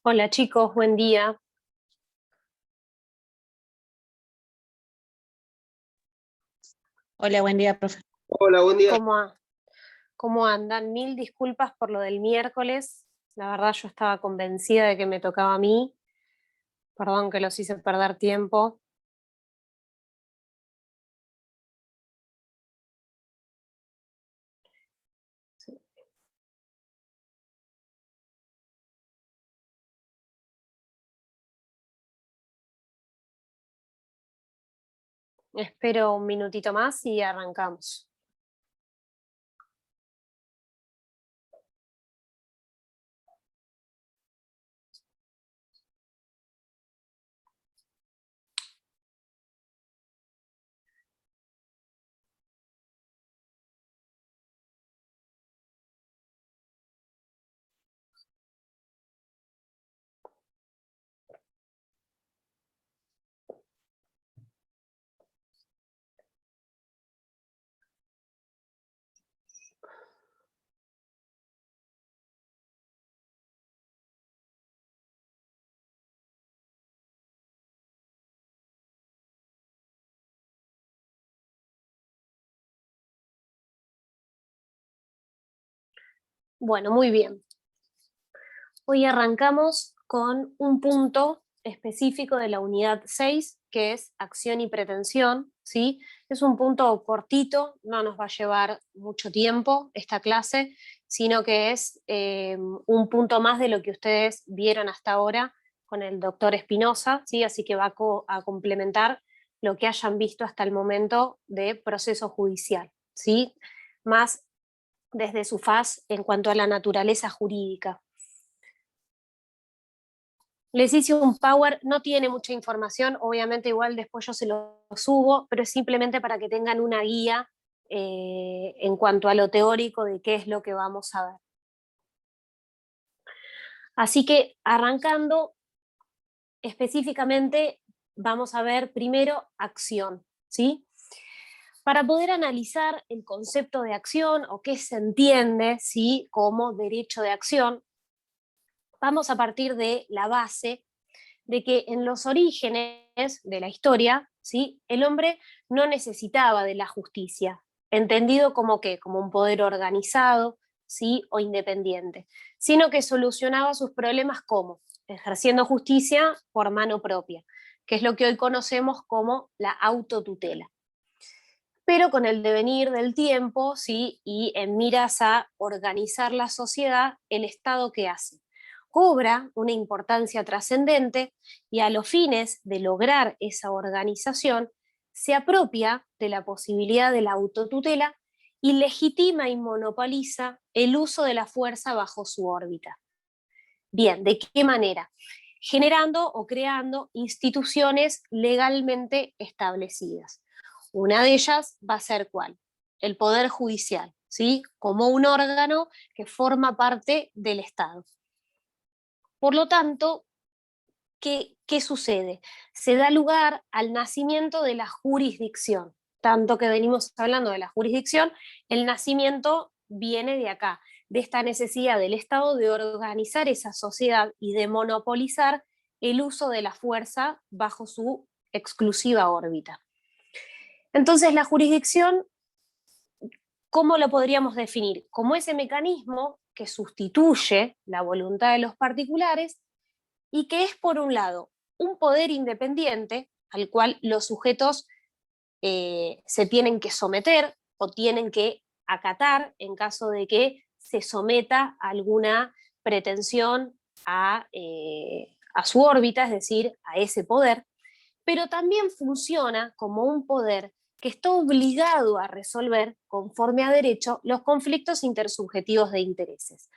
Hola chicos, buen día. Hola, buen día, profe. Hola, buen día. ¿Cómo, cómo andan? Mil disculpas por lo del miércoles. La verdad yo estaba convencida de que me tocaba a mí. Perdón que los hice perder tiempo. Sí. Espero un minutito más y arrancamos. Bueno, muy bien. Hoy arrancamos con un punto específico de la unidad 6, que es acción y pretensión, ¿sí? Es un punto cortito, no nos va a llevar mucho tiempo esta clase, sino que es un punto más de lo que ustedes vieron hasta ahora con el doctor Espinosa, ¿sí? Así que va a complementar lo que hayan visto hasta el momento de proceso judicial, ¿sí? Más desde su faz en cuanto a la naturaleza jurídica. Les hice un Power, no tiene mucha información, obviamente igual después yo se lo subo, pero es simplemente para que tengan una guía en cuanto a lo teórico de qué es lo que vamos a ver. Así que arrancando específicamente, vamos a ver primero acción, ¿sí? Para poder analizar el concepto de acción o qué se entiende, ¿sí?, como derecho de acción, vamos a partir de la base de que en los orígenes de la historia, ¿sí?, el hombre no necesitaba de la justicia, entendido como qué, como un poder organizado, ¿sí?, o independiente, sino que solucionaba sus problemas como ejerciendo justicia por mano propia, que es lo que hoy conocemos como la autotutela. Pero con el devenir del tiempo, ¿sí?, y en miras a organizar la sociedad, el Estado, ¿qué hace? Cobra una importancia trascendente y a los fines de lograr esa organización se apropia de la posibilidad de la autotutela y legitima y monopoliza el uso de la fuerza bajo su órbita. Bien, ¿de qué manera? Generando o creando instituciones legalmente establecidas. Una de ellas va a ser ¿cuál? El Poder Judicial, ¿sí?, como un órgano que forma parte del Estado. Por lo tanto, ¿qué sucede? Se da lugar al nacimiento de la jurisdicción. Tanto que venimos hablando de la jurisdicción, el nacimiento viene de acá, de esta necesidad del Estado de organizar esa sociedad y de monopolizar el uso de la fuerza bajo su exclusiva órbita. Entonces, la jurisdicción, ¿cómo lo podríamos definir? Como ese mecanismo que sustituye la voluntad de los particulares y que es, por un lado, un poder independiente al cual los sujetos se tienen que someter o tienen que acatar en caso de que se someta a alguna pretensión a su órbita, es decir, a ese poder, pero también funciona como un poder que está obligado a resolver, conforme a derecho, los conflictos intersubjetivos de intereses.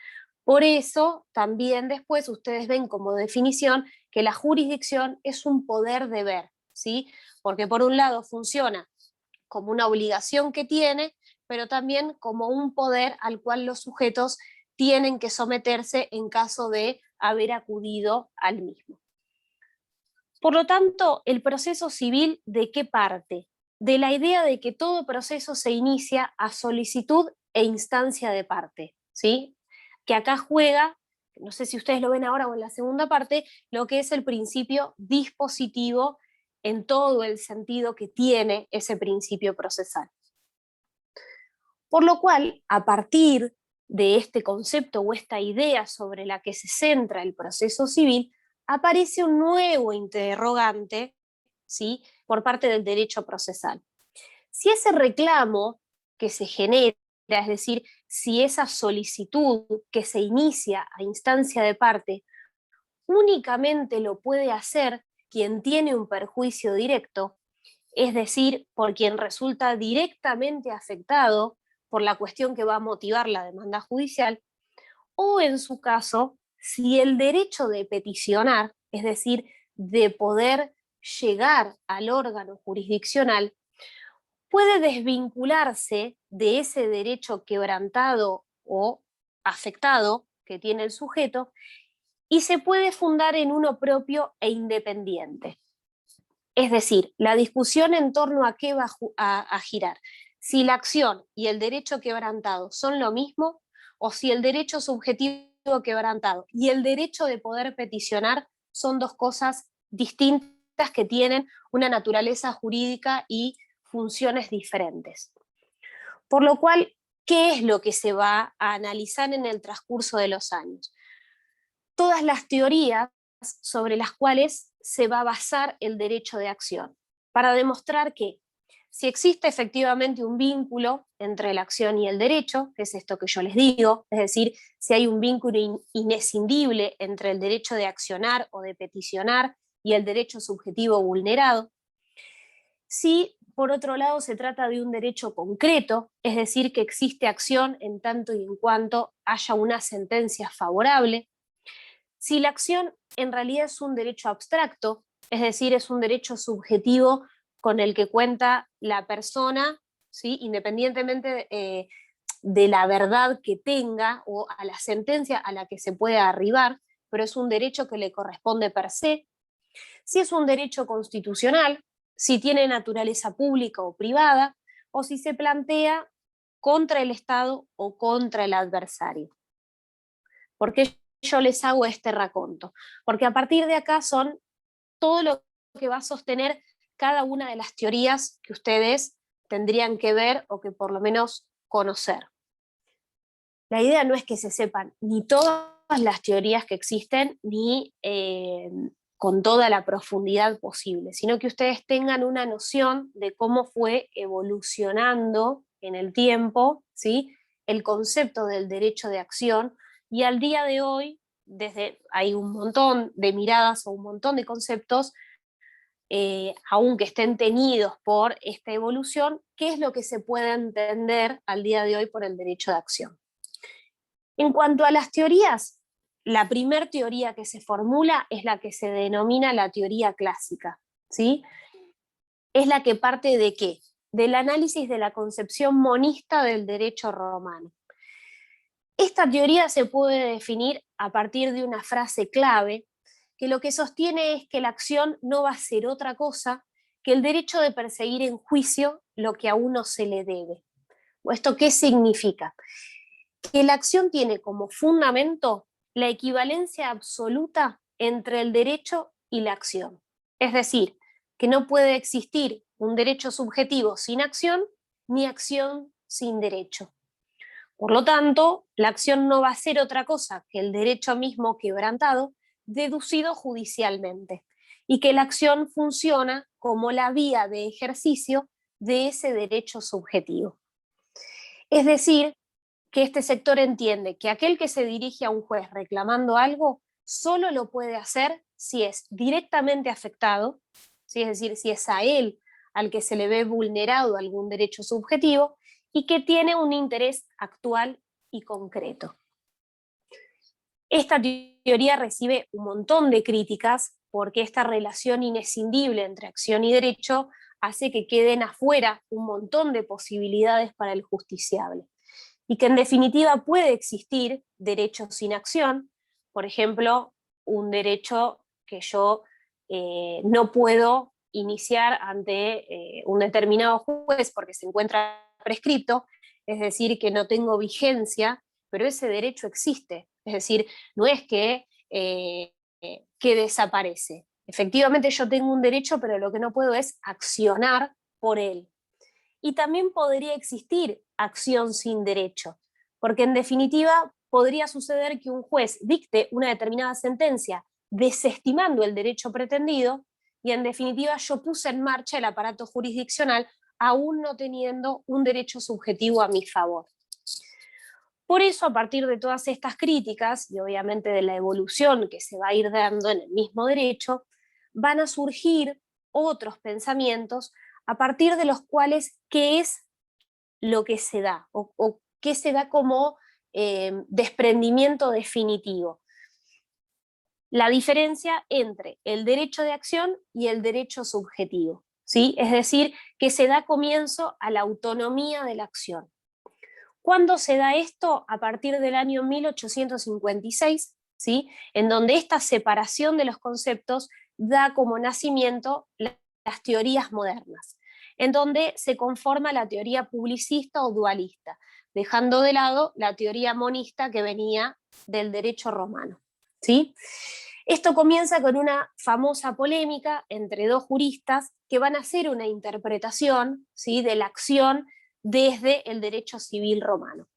Por eso, también después ustedes ven como definición que la jurisdicción es un poder-deber, ¿sí? Porque por un lado funciona como una obligación que tiene, pero también como un poder al cual los sujetos tienen que someterse en caso de haber acudido al mismo. Por lo tanto, el proceso civil, ¿de qué parte? De la idea de que todo proceso se inicia a solicitud e instancia de parte, ¿sí? Que acá juega no sé si ustedes lo ven ahora o en la segunda parte, lo que es el principio dispositivo en todo el sentido que tiene ese principio procesal. Por lo cual, a partir de este concepto o esta idea sobre la que se centra el proceso civil, aparece un nuevo interrogante, ¿sí?, por parte del derecho procesal. Si ese reclamo que se genera, es decir, si esa solicitud que se inicia a instancia de parte únicamente lo puede hacer quien tiene un perjuicio directo, es decir, por quien resulta directamente afectado por la cuestión que va a motivar la demanda judicial, o en su caso, si el derecho de peticionar, es decir, de poder llegar al órgano jurisdiccional, puede desvincularse de ese derecho quebrantado o afectado que tiene el sujeto y se puede fundar en uno propio e independiente. Es decir, la discusión en torno a qué va a girar, si la acción y el derecho quebrantado son lo mismo o si el derecho subjetivo quebrantado y el derecho de poder peticionar son dos cosas distintas que tienen una naturaleza jurídica y funciones diferentes. Por lo cual, ¿qué es lo que se va a analizar en el transcurso de los años? Todas las teorías sobre las cuales se va a basar el derecho de acción, para demostrar que si existe efectivamente un vínculo entre la acción y el derecho, que es esto que yo les digo, es decir, si hay un vínculo inescindible entre el derecho de accionar o de peticionar y el derecho subjetivo vulnerado, si por otro lado se trata de un derecho concreto, es decir, que existe acción en tanto y en cuanto haya una sentencia favorable, si la acción en realidad es un derecho abstracto, es decir, es un derecho subjetivo con el que cuenta la persona, ¿sí?, independientemente de la verdad que tenga o a la sentencia a la que se puede arribar, pero es un derecho que le corresponde per se. Si es un derecho constitucional, si tiene naturaleza pública o privada, o si se plantea contra el Estado o contra el adversario. ¿Por qué yo les hago este raconto? Porque a partir de acá son todo lo que va a sostener cada una de las teorías que ustedes tendrían que ver o que por lo menos conocer. La idea no es que se sepan ni todas las teorías que existen, ni con toda la profundidad posible, sino que ustedes tengan una noción de cómo fue evolucionando en el tiempo, ¿sí?, el concepto del derecho de acción, y al día de hoy, hay un montón de miradas o un montón de conceptos, aunque estén teñidos por esta evolución, qué es lo que se puede entender al día de hoy por el derecho de acción. En cuanto a las teorías, la primera teoría que se formula es la que se denomina la teoría clásica, ¿sí? Es la que parte ¿de qué? Del análisis de la concepción monista del derecho romano. Esta teoría se puede definir a partir de una frase clave que lo que sostiene es que la acción no va a ser otra cosa que el derecho de perseguir en juicio lo que a uno se le debe. ¿Esto qué significa? Que la acción tiene como fundamento la equivalencia absoluta entre el derecho y la acción. Es decir, que no puede existir un derecho subjetivo sin acción, ni acción sin derecho. Por lo tanto, la acción no va a ser otra cosa que el derecho mismo quebrantado, deducido judicialmente, y que la acción funciona como la vía de ejercicio de ese derecho subjetivo. Es decir, que este sector entiende que aquel que se dirige a un juez reclamando algo solo lo puede hacer si es directamente afectado, ¿sí?, es decir, si es a él al que se le ve vulnerado algún derecho subjetivo y que tiene un interés actual y concreto. Esta teoría recibe un montón de críticas porque esta relación inescindible entre acción y derecho hace que queden afuera un montón de posibilidades para el justiciable. Y que en definitiva puede existir derecho sin acción, por ejemplo, un derecho que yo no puedo iniciar ante un determinado juez porque se encuentra prescrito, es decir, que no tengo vigencia pero ese derecho existe. Es decir, no es que desaparece. Efectivamente yo tengo un derecho, pero lo que no puedo es accionar por él. Y también podría existir acción sin derecho, porque en definitiva podría suceder que un juez dicte una determinada sentencia desestimando el derecho pretendido y en definitiva yo puse en marcha el aparato jurisdiccional aún no teniendo un derecho subjetivo a mi favor. Por eso, a partir de todas estas críticas y obviamente de la evolución que se va a ir dando en el mismo derecho, van a surgir otros pensamientos a partir de los cuales qué es lo que se da o qué se da como desprendimiento definitivo. La diferencia entre el derecho de acción y el derecho subjetivo, ¿sí? Es decir, que se da comienzo a la autonomía de la acción. ¿Cuándo se da esto? A partir del año 1856, ¿sí? En donde esta separación de los conceptos da como nacimiento las teorías modernas, en donde se conforma la teoría publicista o dualista, dejando de lado la teoría monista que venía del derecho romano, ¿sí? Esto comienza con una famosa polémica entre dos juristas que van a hacer una interpretación, ¿sí?, de la acción desde el derecho civil romano.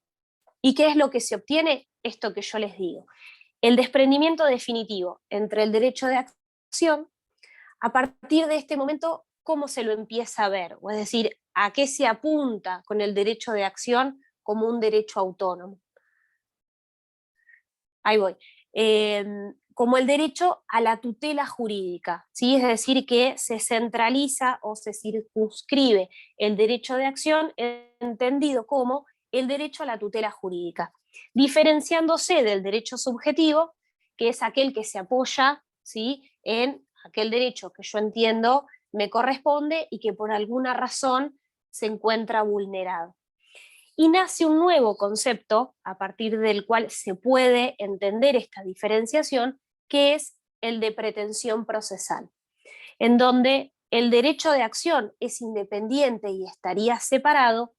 ¿Y qué es lo que se obtiene? Esto que yo les digo. El desprendimiento definitivo entre el derecho de acción, a partir de este momento, ¿cómo se lo empieza a ver? O es decir, ¿a qué se apunta con el derecho de acción como un derecho autónomo? Ahí voy. Como el derecho a la tutela jurídica, ¿sí? Es decir, que se centraliza o se circunscribe el derecho de acción entendido como el derecho a la tutela jurídica, diferenciándose del derecho subjetivo, que es aquel que se apoya, ¿sí?, en aquel derecho que yo entiendo me corresponde y que por alguna razón se encuentra vulnerado. Y nace un nuevo concepto a partir del cual se puede entender esta diferenciación, que es el de pretensión procesal, en donde el derecho de acción es independiente y estaría separado,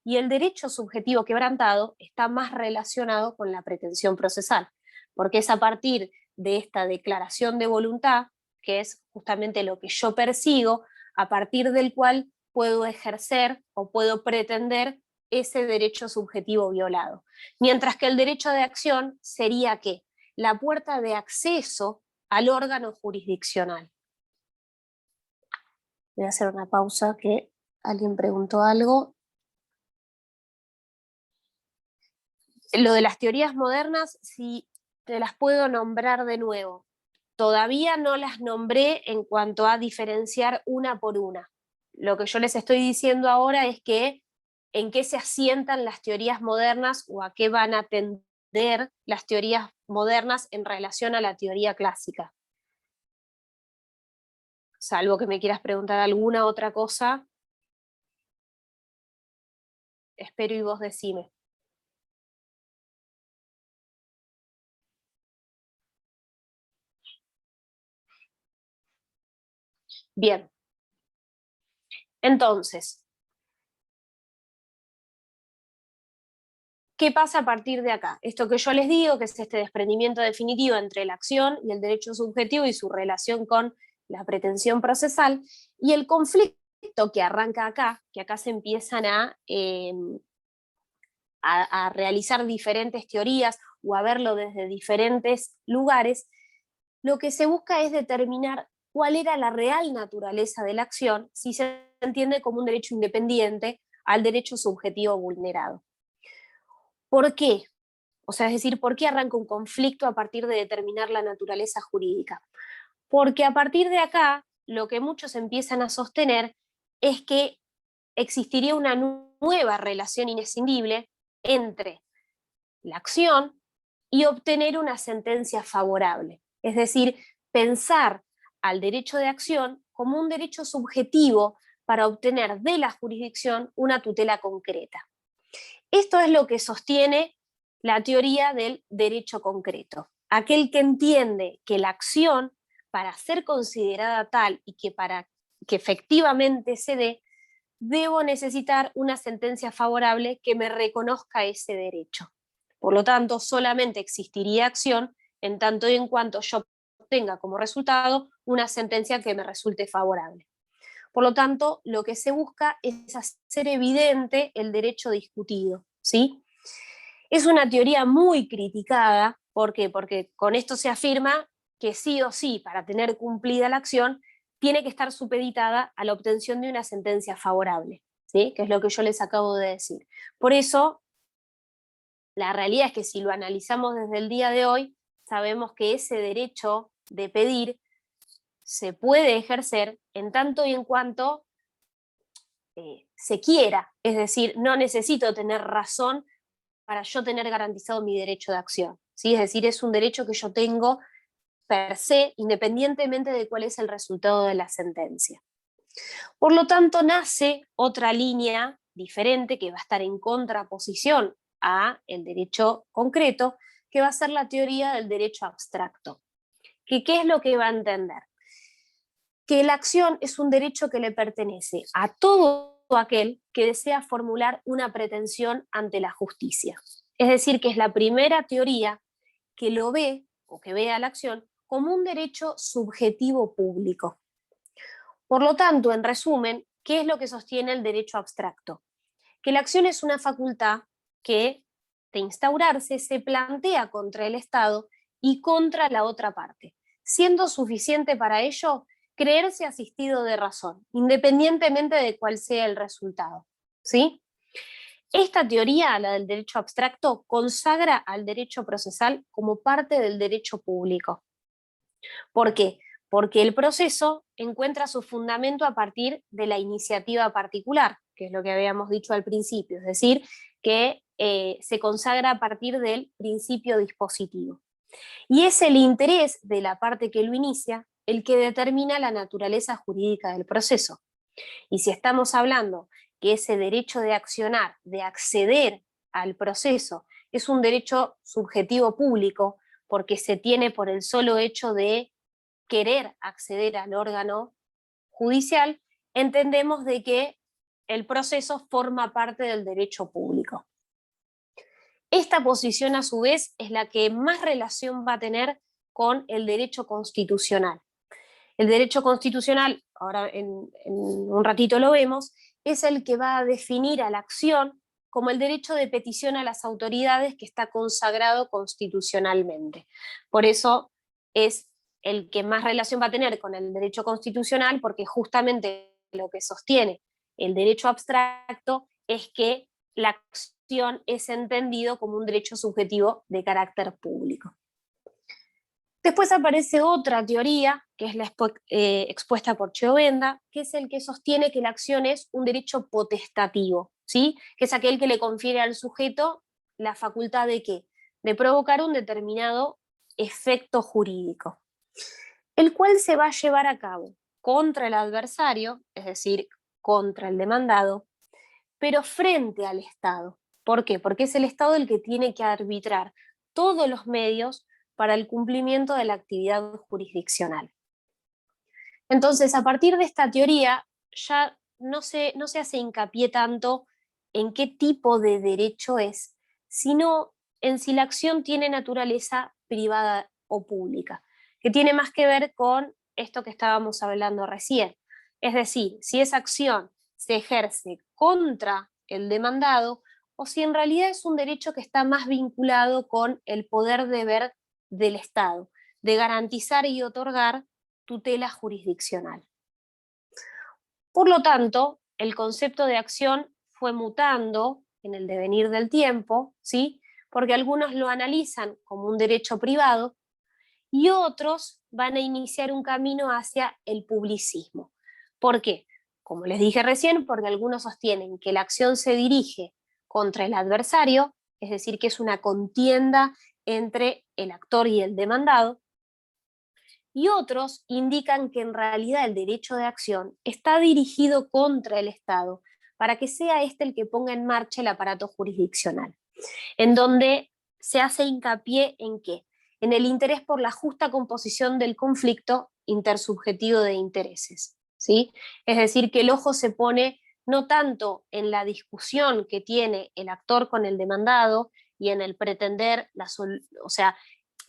y el derecho subjetivo quebrantado está más relacionado con la pretensión procesal, porque es a partir de esta declaración de voluntad, que es justamente lo que yo persigo, a partir del cual puedo ejercer o puedo pretender ese derecho subjetivo violado. Mientras que el derecho de acción sería ¿qué? La puerta de acceso al órgano jurisdiccional. Voy a hacer una pausa que alguien preguntó algo. Lo de las teorías modernas, sí, te las puedo nombrar de nuevo. Todavía no las nombré en cuanto a diferenciar una por una. Lo que yo les estoy diciendo ahora es que en qué se asientan las teorías modernas o a qué van a tender las teorías modernas en relación a la teoría clásica. Salvo que me quieras preguntar alguna otra cosa, espero y vos decime. Bien. Entonces, ¿qué pasa a partir de acá? Esto que yo les digo, que es este desprendimiento definitivo entre la acción y el derecho subjetivo y su relación con la pretensión procesal, y el conflicto que arranca acá, que acá se empiezan a realizar diferentes teorías o a verlo desde diferentes lugares, lo que se busca es determinar cuál era la real naturaleza de la acción, si se entiende como un derecho independiente al derecho subjetivo vulnerado. ¿Por qué? O sea, es decir, ¿por qué arranca un conflicto a partir de determinar la naturaleza jurídica? Porque a partir de acá, lo que muchos empiezan a sostener es que existiría una nueva relación inescindible entre la acción y obtener una sentencia favorable. Es decir, pensar al derecho de acción como un derecho subjetivo para obtener de la jurisdicción una tutela concreta. Esto es lo que sostiene la teoría del derecho concreto. Aquel que entiende que la acción, para ser considerada tal y que para que efectivamente se dé, debo necesitar una sentencia favorable que me reconozca ese derecho. Por lo tanto, solamente existiría acción en tanto y en cuanto yo obtenga como resultado una sentencia que me resulte favorable. Por lo tanto, lo que se busca es hacer evidente el derecho discutido, ¿sí? Es una teoría muy criticada. ¿Por qué? Porque con esto se afirma que sí o sí, para tener cumplida la acción, tiene que estar supeditada a la obtención de una sentencia favorable, ¿sí? Que es lo que yo les acabo de decir. Por eso, la realidad es que si lo analizamos desde el día de hoy, sabemos que ese derecho de pedir se puede ejercer en tanto y en cuanto se quiera, es decir, no necesito tener razón para yo tener garantizado mi derecho de acción, ¿sí? Es decir, es un derecho que yo tengo per se, independientemente de cuál es el resultado de la sentencia. Por lo tanto, nace otra línea diferente que va a estar en contraposición a el derecho concreto, que va a ser la teoría del derecho abstracto. ¿Qué es lo que va a entender? Que la acción es un derecho que le pertenece a todo aquel que desea formular una pretensión ante la justicia. Es decir, que es la primera teoría que lo ve, o que ve a la acción, como un derecho subjetivo público. Por lo tanto, en resumen, ¿qué es lo que sostiene el derecho abstracto? Que la acción es una facultad que, de instaurarse, se plantea contra el Estado y contra la otra parte, siendo suficiente para ello creerse asistido de razón, independientemente de cuál sea el resultado, ¿sí? Esta teoría, la del derecho abstracto, consagra al derecho procesal como parte del derecho público. ¿Por qué? Porque el proceso encuentra su fundamento a partir de la iniciativa particular, que es lo que habíamos dicho al principio, es decir, que se consagra a partir del principio dispositivo. Y es el interés de la parte que lo inicia el que determina la naturaleza jurídica del proceso. Y si estamos hablando que ese derecho de accionar, de acceder al proceso, es un derecho subjetivo público, porque se tiene por el solo hecho de querer acceder al órgano judicial, entendemos de que el proceso forma parte del derecho público. Esta posición, a su vez, es la que más relación va a tener con el derecho constitucional. El derecho constitucional, ahora en un ratito lo vemos, es el que va a definir a la acción como el derecho de petición a las autoridades que está consagrado constitucionalmente. Por eso es el que más relación va a tener con el derecho constitucional, porque justamente lo que sostiene el derecho abstracto es que la acción es entendido como un derecho subjetivo de carácter público. Después aparece otra teoría, que es la expuesta por Cheovenda, que es el que sostiene que la acción es un derecho potestativo, ¿sí? Que es aquel que le confiere al sujeto la facultad de ¿qué? De provocar un determinado efecto jurídico, el cual se va a llevar a cabo contra el adversario, es decir, contra el demandado, pero frente al Estado. ¿Por qué? Porque es el Estado el que tiene que arbitrar todos los medios para el cumplimiento de la actividad jurisdiccional. Entonces, a partir de esta teoría, ya no se hace hincapié tanto en qué tipo de derecho es, sino en si la acción tiene naturaleza privada o pública, que tiene más que ver con esto que estábamos hablando recién. Es decir, si esa acción se ejerce contra el demandado o si en realidad es un derecho que está más vinculado con el poder deber del Estado, de garantizar y otorgar tutela jurisdiccional. Por lo tanto, el concepto de acción fue mutando en el devenir del tiempo, ¿sí? Porque algunos lo analizan como un derecho privado y otros van a iniciar un camino hacia el publicismo. ¿Por qué? Como les dije recién, porque algunos sostienen que la acción se dirige contra el adversario, es decir, que es una contienda entre el actor y el demandado, y otros indican que en realidad el derecho de acción está dirigido contra el Estado para que sea este el que ponga en marcha el aparato jurisdiccional, en donde se hace hincapié en qué, en el interés por la justa composición del conflicto intersubjetivo de intereses, ¿sí? Es decir, que el ojo se pone no tanto en la discusión que tiene el actor con el demandado, y en el pretender, o sea,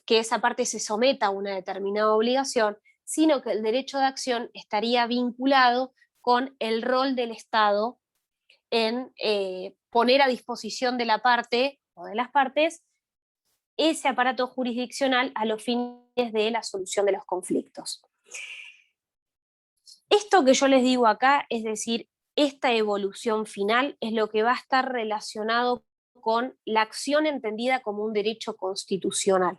que esa parte se someta a una determinada obligación, sino que el derecho de acción estaría vinculado con el rol del Estado en poner a disposición de la parte o de las partes ese aparato jurisdiccional a los fines de la solución de los conflictos. Esto que yo les digo acá, es decir, esta evolución final es lo que va a estar relacionado con la acción entendida como un derecho constitucional.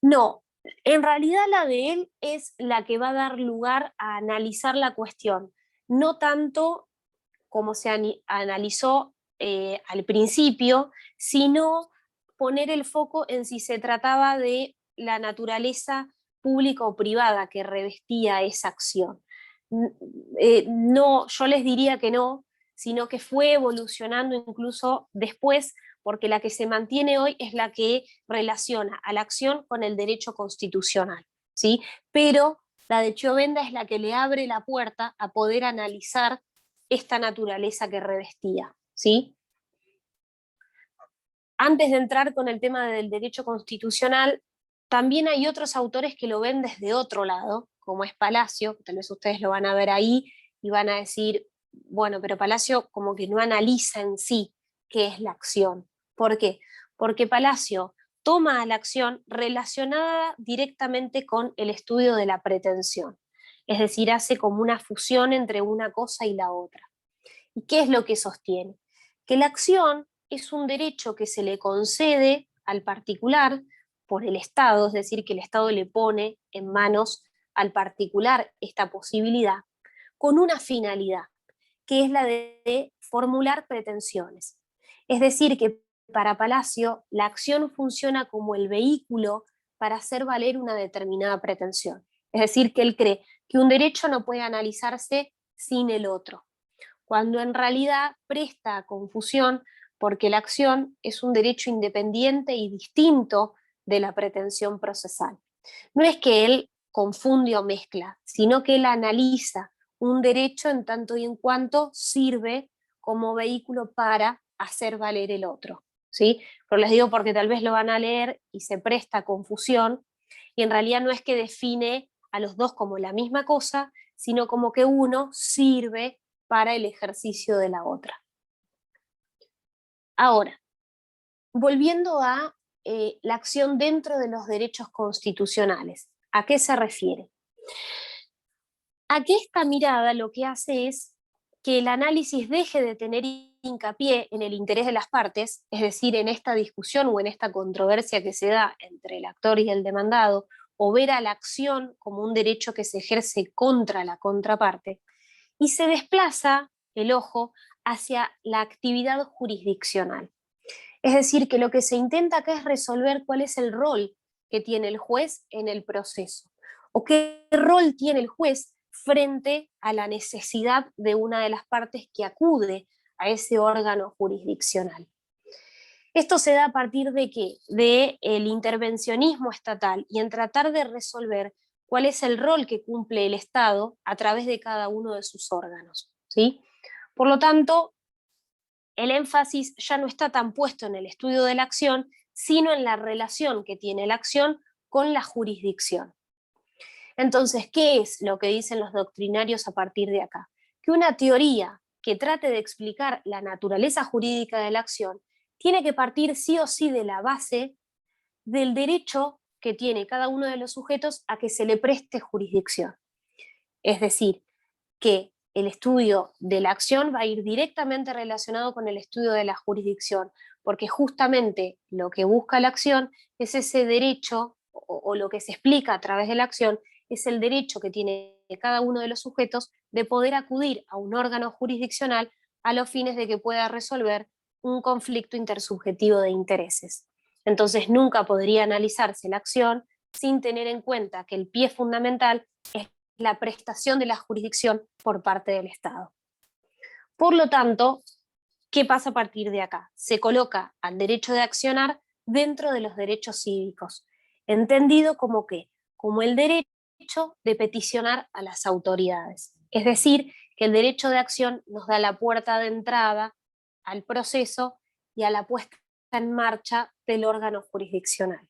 No, en realidad la de él es la que va a dar lugar a analizar la cuestión, no tanto como se analizó al principio, sino poner el foco en si se trataba de la naturaleza pública o privada que revestía esa acción. No, yo les diría que no, sino que fue evolucionando incluso después, porque la que se mantiene hoy es la que relaciona a la acción con el derecho constitucional, ¿sí? Pero la de Chiovenda es la que le abre la puerta a poder analizar esta naturaleza que revestía, ¿sí? Antes de entrar con el tema del derecho constitucional, también hay otros autores que lo ven desde otro lado, como es Palacio, tal vez ustedes lo van a ver ahí y van a decir, bueno, pero Palacio como que no analiza en sí qué es la acción. ¿Por qué? Porque Palacio toma a la acción relacionada directamente con el estudio de la pretensión, es decir, hace como una fusión entre una cosa y la otra. ¿Y qué es lo que sostiene? Que la acción es un derecho que se le concede al particular por el Estado, es decir, que el Estado le pone en manos al particular esta posibilidad, con una finalidad, que es la de formular pretensiones. Es decir, que para Palacio la acción funciona como el vehículo para hacer valer una determinada pretensión. Es decir, que él cree que un derecho no puede analizarse sin el otro, cuando en realidad presta a confusión porque la acción es un derecho independiente y distinto de la pretensión procesal. No es que él confunde o mezcla, sino que él analiza un derecho en tanto y en cuanto sirve como vehículo para hacer valer el otro, ¿sí? Pero les digo porque tal vez lo van a leer y se presta a confusión, y en realidad no es que define a los dos como la misma cosa, sino como que uno sirve para el ejercicio de la otra. Ahora, volviendo a la acción dentro de los derechos constitucionales, ¿a qué se refiere? A que esta mirada lo que hace es que el análisis deje de tener hincapié en el interés de las partes, es decir, en esta discusión o en esta controversia que se da entre el actor y el demandado, o ver a la acción como un derecho que se ejerce contra la contraparte, y se desplaza el ojo hacia la actividad jurisdiccional. Es decir, que lo que se intenta acá es resolver cuál es el rol que tiene el juez en el proceso, o qué rol tiene el juez frente a la necesidad de una de las partes que acude a ese órgano jurisdiccional. Esto se da a partir de qué? De el intervencionismo estatal y en tratar de resolver cuál es el rol que cumple el Estado a través de cada uno de sus órganos, ¿sí? Por lo tanto, el énfasis ya no está tan puesto en el estudio de la acción, sino en la relación que tiene la acción con la jurisdicción. Entonces, ¿qué es lo que dicen los doctrinarios a partir de acá? Que una teoría que trate de explicar la naturaleza jurídica de la acción tiene que partir sí o sí de la base del derecho que tiene cada uno de los sujetos a que se le preste jurisdicción. Es decir, que el estudio de la acción va a ir directamente relacionado con el estudio de la jurisdicción, porque justamente lo que busca la acción es ese derecho, o lo que se explica a través de la acción, es el derecho que tiene cada uno de los sujetos de poder acudir a un órgano jurisdiccional a los fines de que pueda resolver un conflicto intersubjetivo de intereses. Entonces nunca podría analizarse la acción sin tener en cuenta que el pie fundamental es la prestación de la jurisdicción por parte del Estado. Por lo tanto, ¿qué pasa a partir de acá? Se coloca al derecho de accionar dentro de los derechos cívicos, entendido como qué, como el derecho de peticionar a las autoridades. Es decir, que el derecho de acción nos da la puerta de entrada al proceso y a la puesta en marcha del órgano jurisdiccional.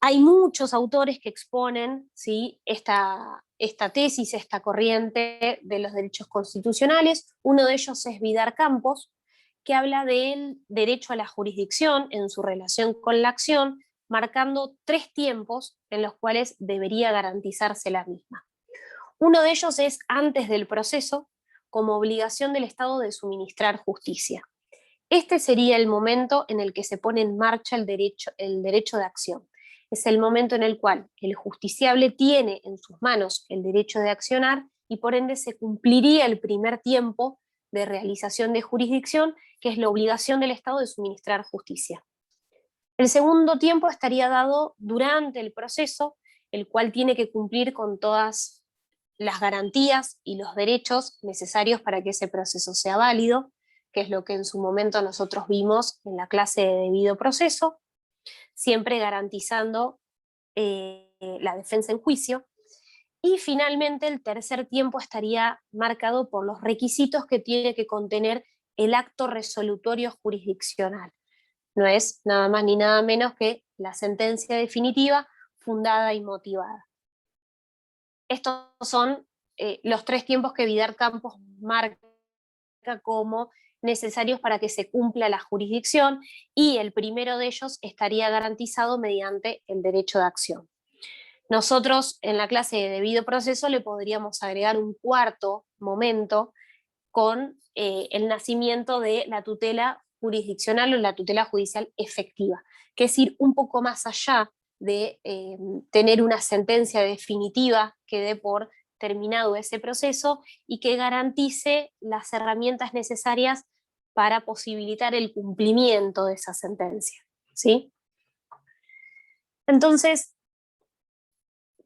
Hay muchos autores que exponen, ¿sí?, esta tesis, esta corriente de los derechos constitucionales. Uno de ellos es Vidar Campos, que habla del derecho a la jurisdicción en su relación con la acción, marcando 3 tiempos en los cuales debería garantizarse la misma. Uno de ellos es antes del proceso, como obligación del Estado de suministrar justicia. Este sería el momento en el que se pone en marcha el derecho de acción. Es el momento en el cual el justiciable tiene en sus manos el derecho de accionar y por ende se cumpliría el primer tiempo de realización de jurisdicción, que es la obligación del Estado de suministrar justicia. El segundo tiempo estaría dado durante el proceso, el cual tiene que cumplir con todas las garantías y los derechos necesarios para que ese proceso sea válido, que es lo que en su momento nosotros vimos en la clase de debido proceso, siempre garantizando la defensa en juicio. Y finalmente el tercer tiempo estaría marcado por los requisitos que tiene que contener el acto resolutorio jurisdiccional. No es nada más ni nada menos que la sentencia definitiva fundada y motivada. Estos son los 3 tiempos que Vidar Campos marca como necesarios para que se cumpla la jurisdicción, y el primero de ellos estaría garantizado mediante el derecho de acción. Nosotros en la clase de debido proceso le podríamos agregar un cuarto momento con el nacimiento de la tutela jurisdiccional o la tutela judicial efectiva, que es ir un poco más allá de tener una sentencia definitiva que dé por terminado ese proceso y que garantice las herramientas necesarias para posibilitar el cumplimiento de esa sentencia, ¿sí? Entonces,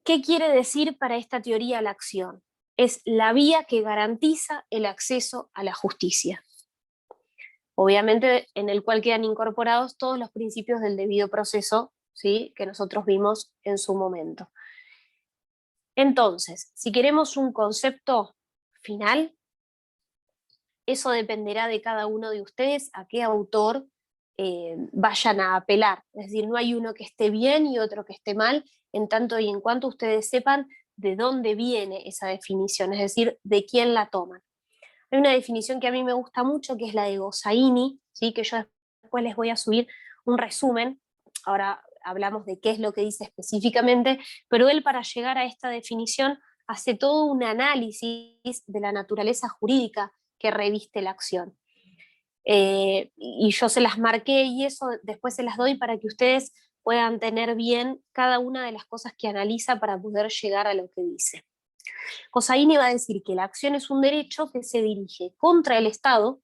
¿qué quiere decir para esta teoría la acción? Es la vía que garantiza el acceso a la justicia. Obviamente, en el cual quedan incorporados todos los principios del debido proceso, ¿sí?, que nosotros vimos en su momento. Entonces, si queremos un concepto final, eso dependerá de cada uno de ustedes a qué autor vayan a apelar. Es decir, no hay uno que esté bien y otro que esté mal, en tanto y en cuanto ustedes sepan de dónde viene esa definición, es decir, de quién la toman. Hay una definición que a mí me gusta mucho, que es la de Gossaini, ¿sí?, que yo después les voy a subir un resumen. Ahora hablamos de qué es lo que dice específicamente, pero él, para llegar a esta definición, hace todo un análisis de la naturaleza jurídica que reviste la acción. Y yo se las marqué y eso después se las doy para que ustedes puedan tener bien cada una de las cosas que analiza para poder llegar a lo que dice. Gossaini va a decir que la acción es un derecho que se dirige contra el Estado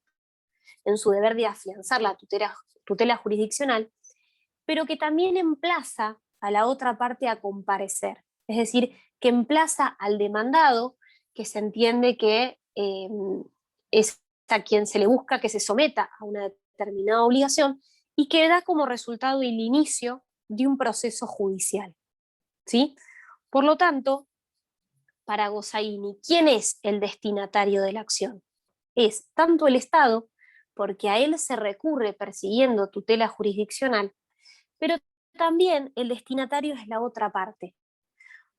en su deber de afianzar la tutela jurisdiccional, pero que también emplaza a la otra parte a comparecer. Es decir, que emplaza al demandado, que se entiende que es a quien se le busca que se someta a una determinada obligación, y que da como resultado el inicio de un proceso judicial, ¿sí? Por lo tanto, para Gossaini, ¿quién es el destinatario de la acción? Es tanto el Estado, porque a él se recurre persiguiendo tutela jurisdiccional, pero también el destinatario es la otra parte,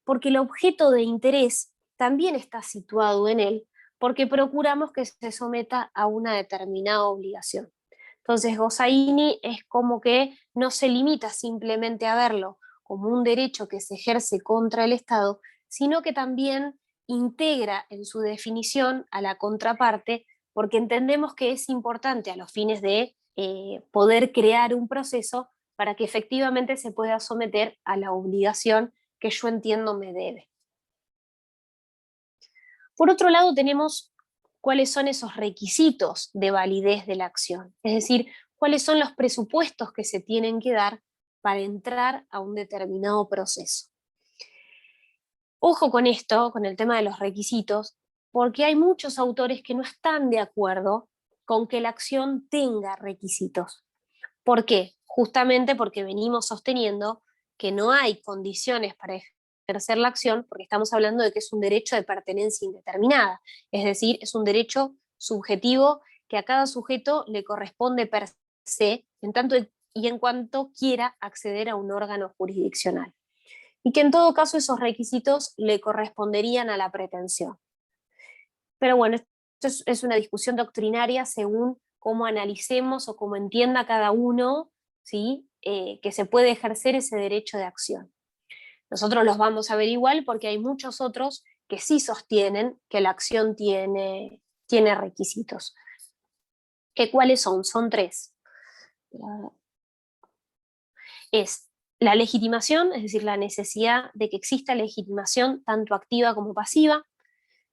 porque el objeto de interés también está situado en él, porque procuramos que se someta a una determinada obligación. Entonces, Gossaini es como que no se limita simplemente a verlo como un derecho que se ejerce contra el Estado, sino que también integra en su definición a la contraparte, porque entendemos que es importante a los fines de poder crear un proceso para que efectivamente se pueda someter a la obligación que yo entiendo me debe. Por otro lado, tenemos cuáles son esos requisitos de validez de la acción, es decir, cuáles son los presupuestos que se tienen que dar para entrar a un determinado proceso. Ojo con esto, con el tema de los requisitos, porque hay muchos autores que no están de acuerdo con que la acción tenga requisitos. ¿Por qué? Justamente porque venimos sosteniendo que no hay condiciones para ejercer la acción, porque estamos hablando de que es un derecho de pertenencia indeterminada, es decir, es un derecho subjetivo que a cada sujeto le corresponde per se, en tanto y en cuanto quiera acceder a un órgano jurisdiccional. Y que en todo caso esos requisitos le corresponderían a la pretensión. Pero bueno, esto es una discusión doctrinaria según cómo analicemos o cómo entienda cada uno, ¿sí? Que se puede ejercer ese derecho de acción. Nosotros los vamos a ver igual porque hay muchos otros que sí sostienen que la acción tiene requisitos. ¿Cuáles son? Son tres. Es la legitimación, es decir, la necesidad de que exista legitimación tanto activa como pasiva,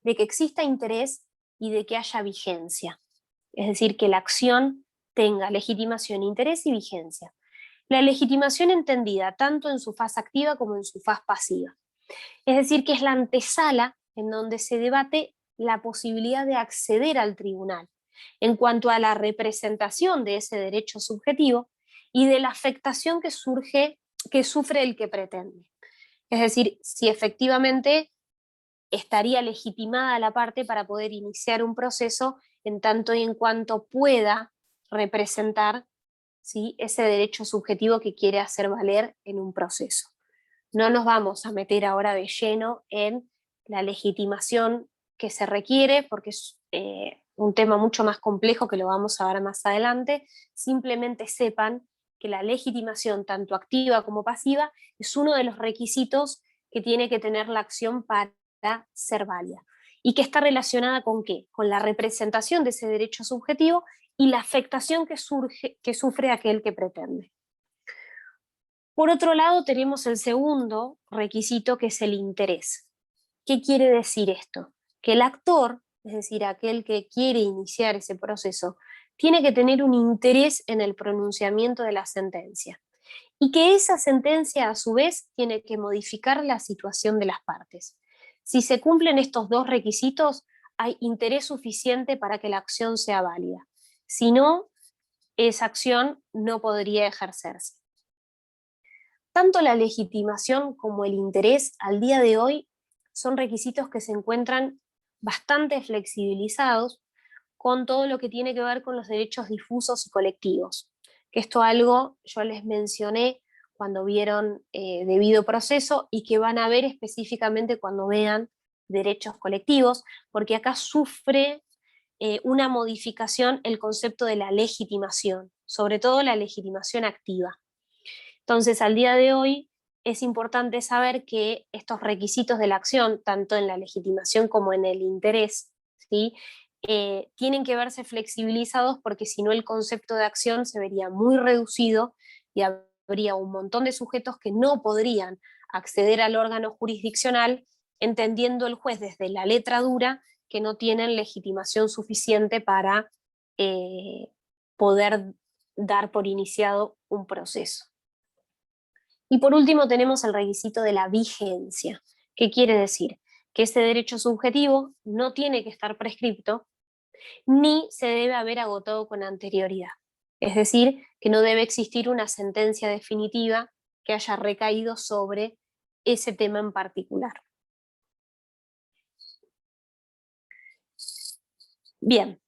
de que exista interés y de que haya vigencia. Es decir, que la acción tenga legitimación, interés y vigencia. La legitimación entendida tanto en su faz activa como en su faz pasiva. Es decir, que es la antesala en donde se debate la posibilidad de acceder al tribunal en cuanto a la representación de ese derecho subjetivo y de la afectación que sufre el que pretende. Es decir, si efectivamente estaría legitimada la parte para poder iniciar un proceso en tanto y en cuanto pueda representar, ¿sí?, ese derecho subjetivo que quiere hacer valer en un proceso. No nos vamos a meter ahora de lleno en la legitimación que se requiere, porque es un tema mucho más complejo que lo vamos a ver más adelante. Simplemente sepan que la legitimación, tanto activa como pasiva, es uno de los requisitos que tiene que tener la acción para ser válida. ¿Y que está relacionada con qué? Con la representación de ese derecho subjetivo y la afectación que sufre aquel que pretende. Por otro lado, tenemos el segundo requisito, que es el interés. ¿Qué quiere decir esto? Que el actor, es decir, aquel que quiere iniciar ese proceso, tiene que tener un interés en el pronunciamiento de la sentencia. Y que esa sentencia, a su vez, tiene que modificar la situación de las partes. Si se cumplen estos dos requisitos, hay interés suficiente para que la acción sea válida. Si no, esa acción no podría ejercerse. Tanto la legitimación como el interés al día de hoy son requisitos que se encuentran bastante flexibilizados con todo lo que tiene que ver con los derechos difusos y colectivos. Que esto algo yo les mencioné cuando vieron debido proceso y que van a ver específicamente cuando vean derechos colectivos, porque acá sufre una modificación el concepto de la legitimación, sobre todo la legitimación activa. Entonces, al día de hoy es importante saber que estos requisitos de la acción, tanto en la legitimación como en el interés, ¿sí?, tienen que verse flexibilizados, porque si no el concepto de acción se vería muy reducido y habría un montón de sujetos que no podrían acceder al órgano jurisdiccional, entendiendo el juez desde la letra dura que no tienen legitimación suficiente para poder dar por iniciado un proceso. Y por último tenemos el requisito de la vigencia. ¿Qué quiere decir? Que ese derecho subjetivo no tiene que estar prescripto ni se debe haber agotado con anterioridad. Es decir, que no debe existir una sentencia definitiva que haya recaído sobre ese tema en particular. Bien,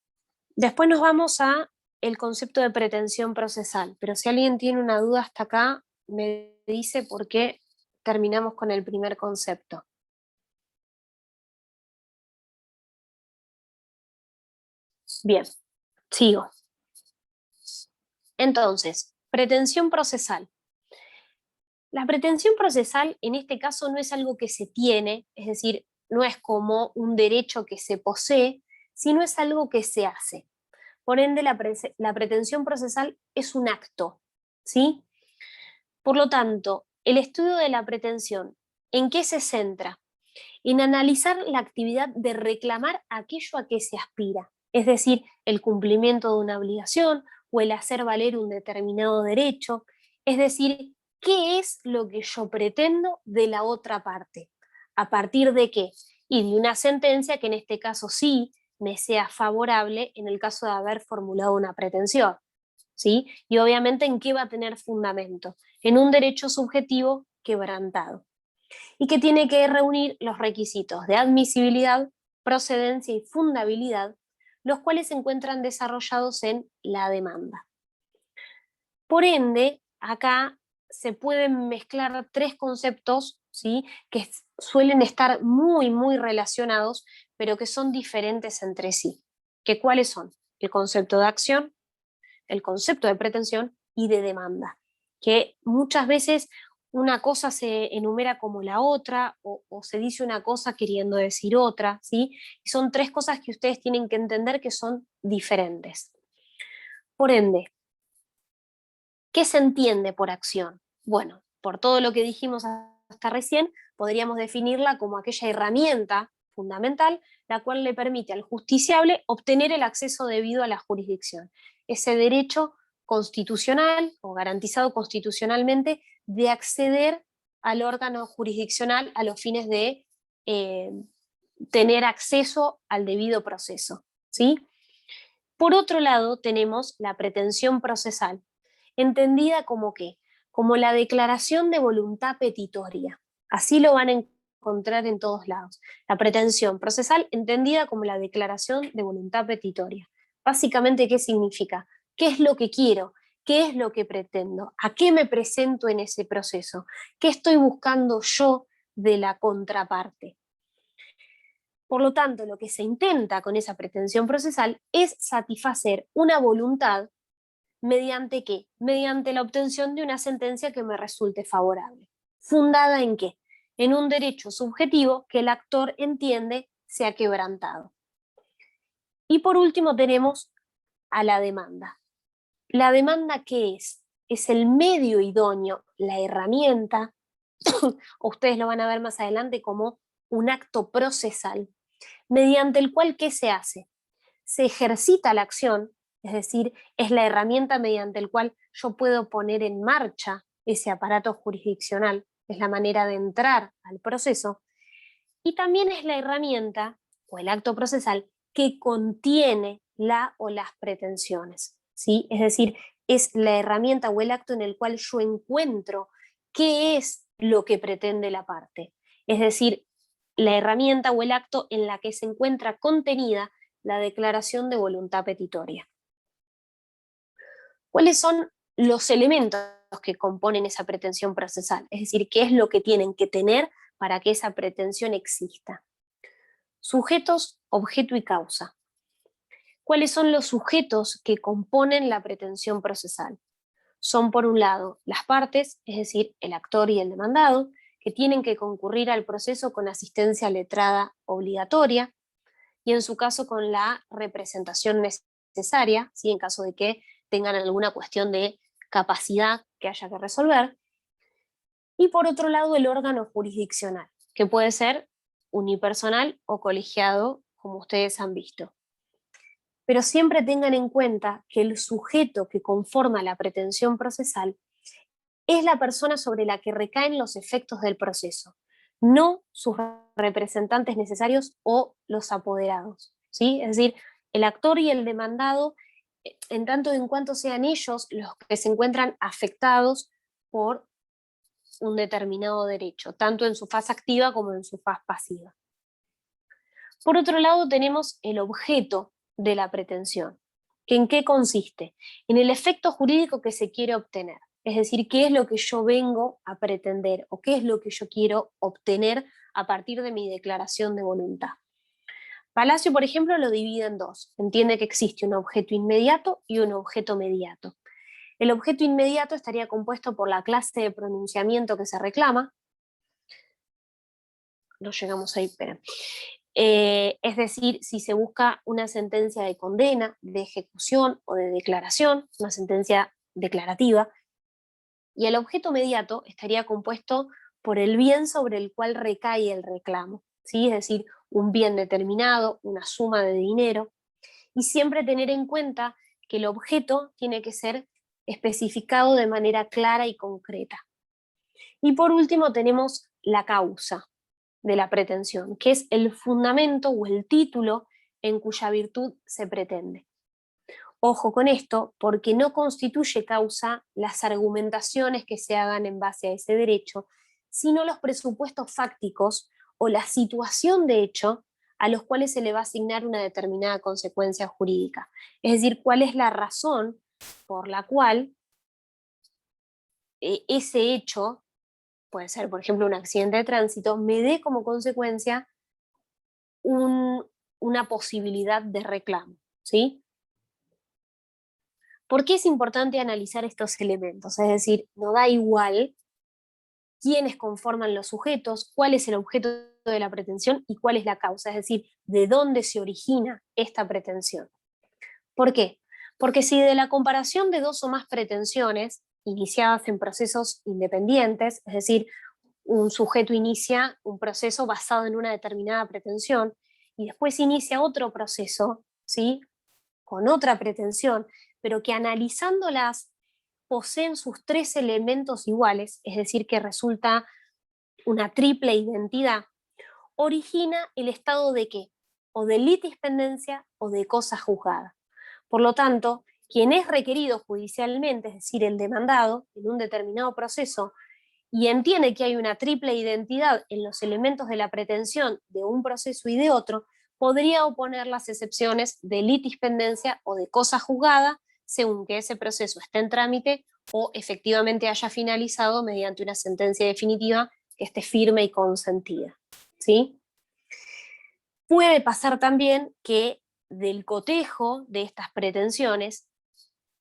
después nos vamos a el concepto de pretensión procesal, pero si alguien tiene una duda hasta acá, me dice por qué terminamos con el primer concepto. Bien, sigo. Entonces, pretensión procesal. La pretensión procesal en este caso no es algo que se tiene, es decir, no es como un derecho que se posee, sino es algo que se hace. Por ende, la pretensión procesal es un acto, ¿sí? Por lo tanto, el estudio de la pretensión, ¿en qué se centra? En analizar la actividad de reclamar aquello a que se aspira, es decir, el cumplimiento de una obligación o el hacer valer un determinado derecho, es decir, ¿qué es lo que yo pretendo de la otra parte? ¿A partir de qué? Y de una sentencia que en este caso sí me sea favorable en el caso de haber formulado una pretensión, ¿sí? Y obviamente, ¿en qué va a tener fundamento? En un derecho subjetivo quebrantado, y que tiene que reunir los requisitos de admisibilidad, procedencia y fundabilidad los cuales se encuentran desarrollados en la demanda. Por ende, acá se pueden mezclar tres conceptos, ¿sí?, que suelen estar muy relacionados, pero que son diferentes entre sí. ¿Cuáles son? El concepto de acción, el concepto de pretensión y de demanda, que muchas veces una cosa se enumera como la otra o se dice una cosa queriendo decir otra, ¿sí? Y son tres cosas que ustedes tienen que entender que son diferentes. Por ende, ¿qué se entiende por acción? Bueno, por todo lo que dijimos hasta recién, podríamos definirla como aquella herramienta fundamental la cual le permite al justiciable obtener el acceso debido a la jurisdicción. Ese derecho constitucional o garantizado constitucionalmente de acceder al órgano jurisdiccional a los fines de tener acceso al debido proceso, ¿sí? Por otro lado, tenemos la pretensión procesal, entendida como ¿qué? Como la declaración de voluntad petitoria. Así lo van a encontrar en todos lados. La pretensión procesal entendida como la declaración de voluntad petitoria. Básicamente, ¿qué significa? ¿Qué es lo que quiero? ¿Qué es lo que pretendo? ¿A qué me presento en ese proceso? ¿Qué estoy buscando yo de la contraparte? Por lo tanto, lo que se intenta con esa pretensión procesal es satisfacer una voluntad. ¿Mediante qué? Mediante la obtención de una sentencia que me resulte favorable. ¿Fundada en qué? En un derecho subjetivo que el actor entiende se ha quebrantado. Y por último tenemos a la demanda. ¿La demanda qué es? Es el medio idóneo, la herramienta, ustedes lo van a ver más adelante como un acto procesal, mediante el cual ¿qué se hace? Se ejercita la acción, es decir, es la herramienta mediante la cual yo puedo poner en marcha ese aparato jurisdiccional, es la manera de entrar al proceso, y también es la herramienta o el acto procesal que contiene la o las pretensiones, ¿sí? Es decir, es la herramienta o el acto en el cual yo encuentro qué es lo que pretende la parte, es decir, la herramienta o el acto en la que se encuentra contenida la declaración de voluntad petitoria. ¿Cuáles son los elementos que componen esa pretensión procesal? Es decir, ¿qué es lo que tienen que tener para que esa pretensión exista? Sujetos, objeto y causa. ¿Cuáles son los sujetos que componen la pretensión procesal? Son, por un lado, las partes, es decir, el actor y el demandado, que tienen que concurrir al proceso con asistencia letrada obligatoria, y en su caso con la representación necesaria, ¿sí?, en caso de que tengan alguna cuestión de capacidad que haya que resolver. Y por otro lado, el órgano jurisdiccional, que puede ser unipersonal o colegiado, como ustedes han visto. Pero siempre tengan en cuenta que el sujeto que conforma la pretensión procesal es la persona sobre la que recaen los efectos del proceso, no sus representantes necesarios o los apoderados, ¿sí? Es decir, el actor y el demandado, en tanto en cuanto sean ellos los que se encuentran afectados por un determinado derecho, tanto en su fase activa como en su fase pasiva. Por otro lado, tenemos el objeto de la pretensión, que ¿en qué consiste? En el efecto jurídico que se quiere obtener. Es decir, qué es lo que yo vengo a pretender o qué es lo que yo quiero obtener a partir de mi declaración de voluntad. Palacio, por ejemplo, lo divide en dos. Entiende que existe un objeto inmediato y un objeto mediato. El objeto inmediato estaría compuesto por la clase de pronunciamiento que se reclama. No llegamos ahí, esperen. Es decir, si se busca una sentencia de condena, de ejecución o de declaración, una sentencia declarativa, y el objeto mediato estaría compuesto por el bien sobre el cual recae el reclamo, ¿sí? Es decir, un bien determinado, una suma de dinero, y siempre tener en cuenta que el objeto tiene que ser especificado de manera clara y concreta. Y por último tenemos la causa de la pretensión, que es el fundamento o el título en cuya virtud se pretende. Ojo con esto, porque no constituye causa las argumentaciones que se hagan en base a ese derecho, sino los presupuestos fácticos o la situación de hecho a los cuales se le va a asignar una determinada consecuencia jurídica. Es decir, cuál es la razón por la cual ese hecho, puede ser por ejemplo un accidente de tránsito, me dé como consecuencia una posibilidad de reclamo, ¿sí? ¿Por qué es importante analizar estos elementos? Es decir, no da igual quiénes conforman los sujetos, cuál es el objeto de la pretensión y cuál es la causa, es decir, de dónde se origina esta pretensión. ¿Por qué? Porque si de la comparación de dos o más pretensiones iniciadas en procesos independientes, es decir, un sujeto inicia un proceso basado en una determinada pretensión y después inicia otro proceso, ¿sí? Con otra pretensión, pero que analizándolas poseen sus tres elementos iguales, es decir, que resulta una triple identidad, origina el estado de qué? O de litispendencia o de cosa juzgada. Por lo tanto, quien es requerido judicialmente, es decir, el demandado, en un determinado proceso, y entiende que hay una triple identidad en los elementos de la pretensión de un proceso y de otro, podría oponer las excepciones de litispendencia o de cosa juzgada, según que ese proceso esté en trámite o efectivamente haya finalizado mediante una sentencia definitiva que esté firme y consentida, ¿sí? Puede pasar también que del cotejo de estas pretensiones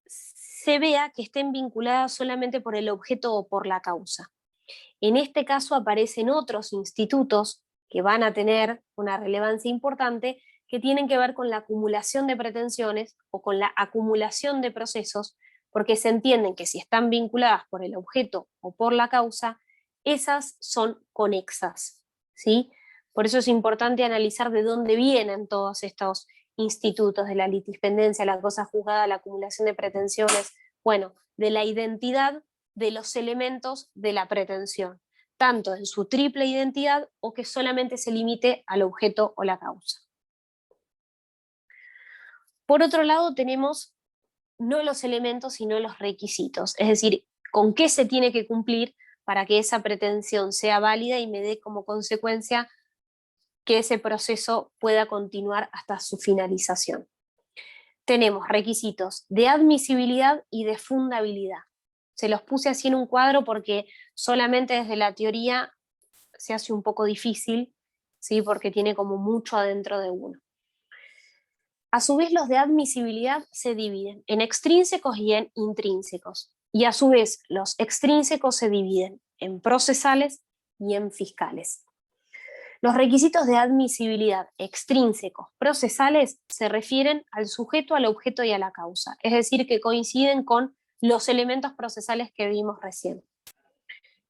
se vea que estén vinculadas solamente por el objeto o por la causa. En este caso aparecen otros institutos que van a tener una relevancia importante que tienen que ver con la acumulación de pretensiones o con la acumulación de procesos, porque se entienden que si están vinculadas por el objeto o por la causa, esas son conexas, ¿sí? Por eso es importante analizar de dónde vienen todos estos institutos de la litispendencia, la cosa juzgada, la acumulación de pretensiones, bueno, de la identidad de los elementos de la pretensión, tanto en su triple identidad o que solamente se limite al objeto o la causa. Por otro lado, tenemos no los elementos, sino los requisitos, es decir, con qué se tiene que cumplir para que esa pretensión sea válida y me dé como consecuencia que ese proceso pueda continuar hasta su finalización. Tenemos requisitos de admisibilidad y de fundabilidad. Se los puse así en un cuadro porque solamente desde la teoría se hace un poco difícil, ¿sí? Porque tiene como mucho adentro de uno. A su vez, los de admisibilidad se dividen en extrínsecos y en intrínsecos. Y a su vez, los extrínsecos se dividen en procesales y en fiscales. Los requisitos de admisibilidad extrínsecos procesales se refieren al sujeto, al objeto y a la causa, es decir, que coinciden con los elementos procesales que vimos recién.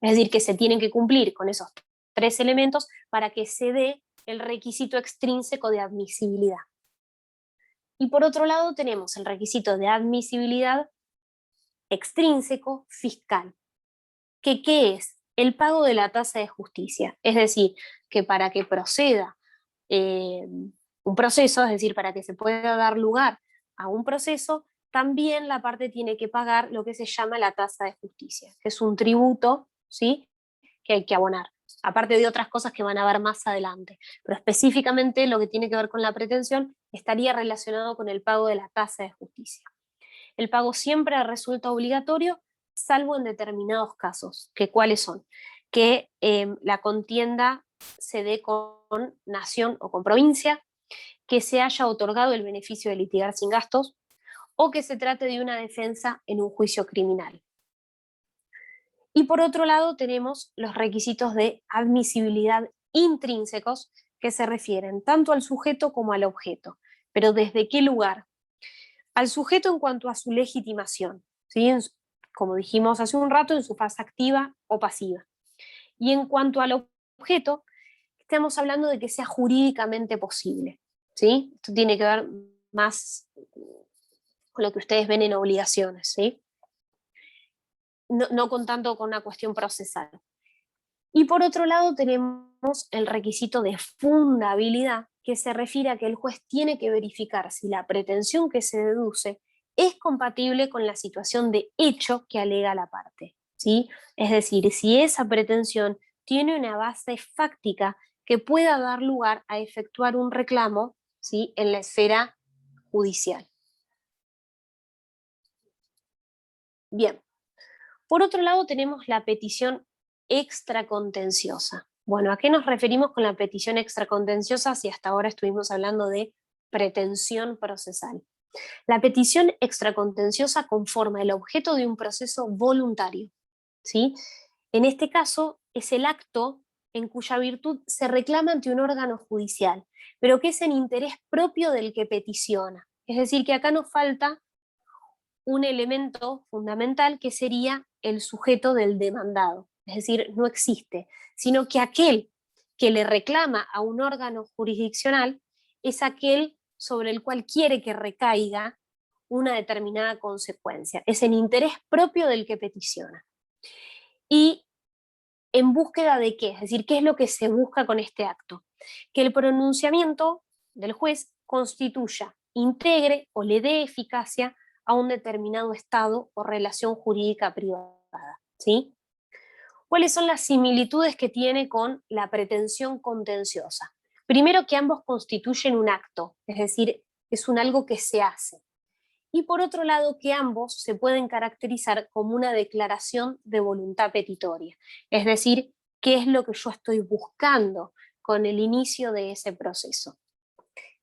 Es decir, que se tienen que cumplir con esos tres elementos para que se dé el requisito extrínseco de admisibilidad. Y por otro lado tenemos el requisito de admisibilidad extrínseco fiscal, que ¿qué es? El pago de la tasa de justicia, es decir, que para que proceda un proceso, es decir, para que se pueda dar lugar a un proceso, también la parte tiene que pagar lo que se llama la tasa de justicia, que es un tributo, ¿sí?, que hay que abonar, aparte de otras cosas que van a ver más adelante. Pero específicamente lo que tiene que ver con la pretensión estaría relacionado con el pago de la tasa de justicia. El pago siempre resulta obligatorio, salvo en determinados casos, que cuáles son, que la contienda se dé con nación o con provincia, que se haya otorgado el beneficio de litigar sin gastos, o que se trate de una defensa en un juicio criminal. Y por otro lado tenemos los requisitos de admisibilidad intrínsecos, que se refieren tanto al sujeto como al objeto. Pero ¿desde qué lugar? Al sujeto en cuanto a su legitimación, ¿sí?, como dijimos hace un rato, en su fase activa o pasiva. Y en cuanto al objeto, estamos hablando de que sea jurídicamente posible, ¿sí? Esto tiene que ver más con lo que ustedes ven en obligaciones, ¿sí? No contando con una cuestión procesal. Y por otro lado tenemos el requisito de fundabilidad, que se refiere a que el juez tiene que verificar si la pretensión que se deduce es compatible con la situación de hecho que alega la parte, ¿sí? Es decir, si esa pretensión tiene una base fáctica que pueda dar lugar a efectuar un reclamo, ¿sí?, en la esfera judicial. Bien. Por otro lado, tenemos la petición extracontenciosa. Bueno, ¿a qué nos referimos con la petición extracontenciosa si hasta ahora estuvimos hablando de pretensión procesal? La petición extracontenciosa conforma el objeto de un proceso voluntario, ¿sí? En este caso, es el acto en cuya virtud se reclama ante un órgano judicial, pero que es en interés propio del que peticiona. Es decir, que acá nos falta un elemento fundamental que sería el sujeto del demandado. Es decir, no existe, sino que aquel que le reclama a un órgano jurisdiccional es aquel sobre el cual quiere que recaiga una determinada consecuencia. Es en interés propio del que peticiona. ¿Y en búsqueda de qué? Es decir, ¿qué es lo que se busca con este acto? Que el pronunciamiento del juez constituya, integre o le dé eficacia a un determinado estado o relación jurídica privada, ¿sí? ¿Cuáles son las similitudes que tiene con la pretensión contenciosa? Primero, que ambos constituyen un acto, es decir, es un algo que se hace. Y por otro lado, que ambos se pueden caracterizar como una declaración de voluntad petitoria, es decir, qué es lo que yo estoy buscando con el inicio de ese proceso.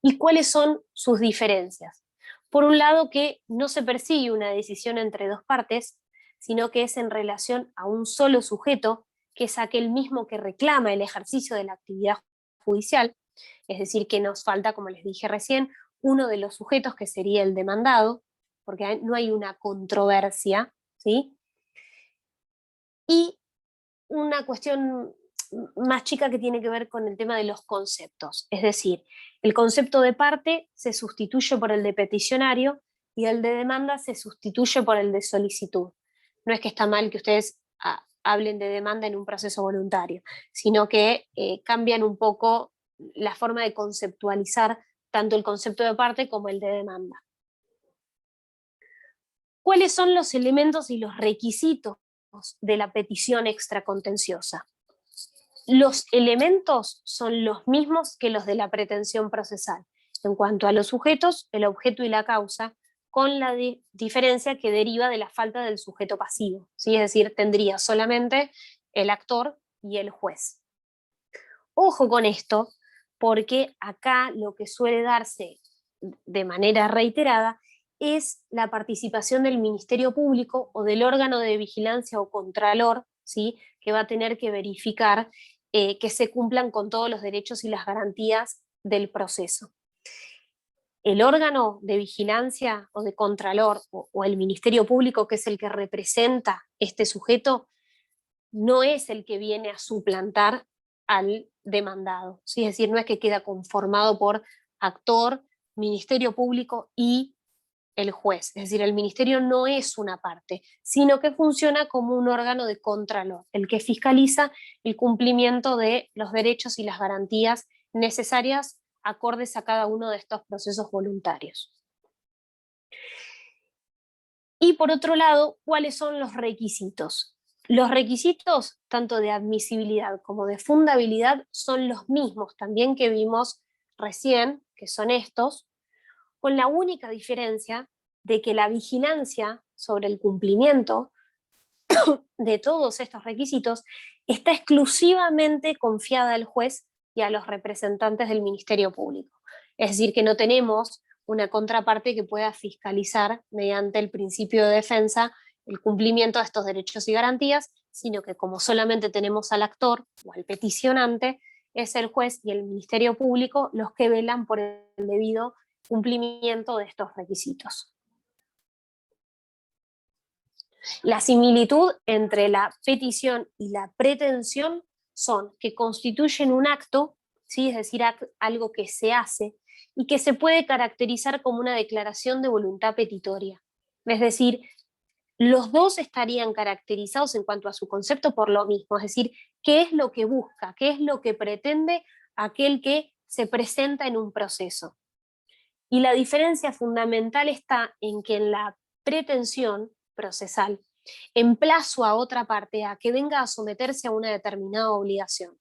¿Y cuáles son sus diferencias? Por un lado, que no se persigue una decisión entre dos partes, sino que es en relación a un solo sujeto, que es aquel mismo que reclama el ejercicio de la actividad judicial, es decir, que nos falta, como les dije recién, uno de los sujetos que sería el demandado, porque no hay una controversia, ¿sí? Y una cuestión más chica que tiene que ver con el tema de los conceptos, es decir, el concepto de parte se sustituye por el de peticionario y el de demanda se sustituye por el de solicitud. No es que está mal que ustedes hablen de demanda en un proceso voluntario, sino que cambian un poco la forma de conceptualizar tanto el concepto de parte como el de demanda. ¿Cuáles son los elementos y los requisitos de la petición extracontenciosa? Los elementos son los mismos que los de la pretensión procesal. En cuanto a los sujetos, el objeto y la causa, con la diferencia que deriva de la falta del sujeto pasivo, ¿sí? Es decir, tendría solamente el actor y el juez. Ojo con esto, porque acá lo que suele darse de manera reiterada es la participación del Ministerio Público o del órgano de vigilancia o contralor, ¿sí?, que va a tener que verificar que se cumplan con todos los derechos y las garantías del proceso. El órgano de vigilancia o de contralor o el Ministerio Público, que es el que representa este sujeto, no es el que viene a suplantar al demandado, ¿sí? Es decir, no es que queda conformado por actor, Ministerio Público y el juez. Es decir, el ministerio no es una parte, sino que funciona como un órgano de contralor, el que fiscaliza el cumplimiento de los derechos y las garantías necesarias acordes a cada uno de estos procesos voluntarios. Y por otro lado, ¿cuáles son los requisitos? Los requisitos, tanto de admisibilidad como de fundabilidad, son los mismos también que vimos recién, que son estos, con la única diferencia de que la vigilancia sobre el cumplimiento de todos estos requisitos está exclusivamente confiada al juez y a los representantes del Ministerio Público. Es decir, que no tenemos una contraparte que pueda fiscalizar mediante el principio de defensa el cumplimiento de estos derechos y garantías, sino que como solamente tenemos al actor o al peticionante, es el juez y el Ministerio Público los que velan por el debido cumplimiento de estos requisitos. La similitud entre la petición y la pretensión son que constituyen un acto, ¿sí?, es decir, algo que se hace y que se puede caracterizar como una declaración de voluntad petitoria. Es decir, los dos estarían caracterizados en cuanto a su concepto por lo mismo, es decir, qué es lo que busca, qué es lo que pretende aquel que se presenta en un proceso. Y la diferencia fundamental está en que en la pretensión procesal emplazo a otra parte a que venga a someterse a una determinada obligación.